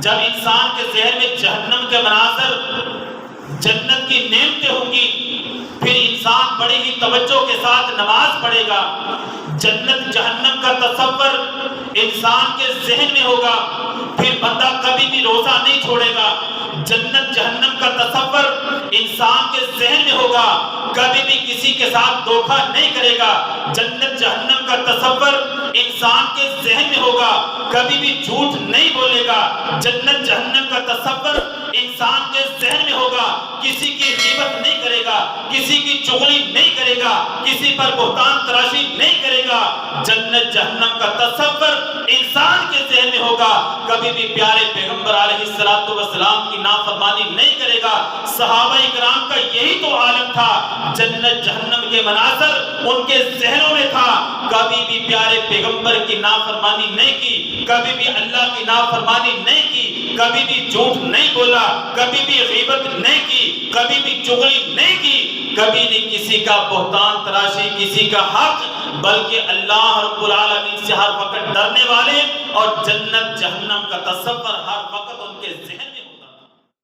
جب انسان کے ذہن میں جہنم کے مناظر، جنت کی نعمتیں ہوں گی، پھر انسان بڑی ہی توجہ کے ساتھ نماز پڑھے گا۔ جنت جہنم کا تصور انسان کے ذہن میں ہوگا، پھر بندہ کبھی بھی روزہ نہیں چھوڑے گا۔ جنت جہنم کا تصور انسان کے ذہن میں ہوگا، کبھی بھی کسی کے ساتھ دھوکہ نہیں کرے گا۔ جنت جہنم کا تصور انسان کے ذہن میں ہوگا، کبھی بھی جھوٹ نہیں بولے گا۔ جنت جہنم کا تصور انسان کے ذہن میں ہوگا، کسی کی غیبت نہیں کرے گا، کسی کی چغلی نہیں کرے گا، کسی پر بہتان تراشی نہیں کرے گا۔ جنت جہنم کا تصور انسان کے ذہن میں ہوگا، کبھی بھی پیارے پیغمبر علیہ السلام کی نافرمانی نہیں کرے گا۔ صحابہ کرام کا یہی تو عالم تھا، جنت جہنم کے مناظر ان کے ذہنوں میں تھا، کبھی بھی پیارے پیغمبر کی نافرمانی نہیں کی، کبھی بھی اللہ کی نافرمانی نہیں کی، کبھی بھی جھوٹ نہیں بولا، کبھی بھی غیبت نہیں کی، کبھی بھی چغلی نہیں کی، کبھی نہیں کسی کا بہتان تراشی، کسی کا حق، بلکہ اللہ رب العالمین سے ہر وقت ڈرنے والے اور جنت جہنم کا تصور ہر وقت ان کے ذہن میں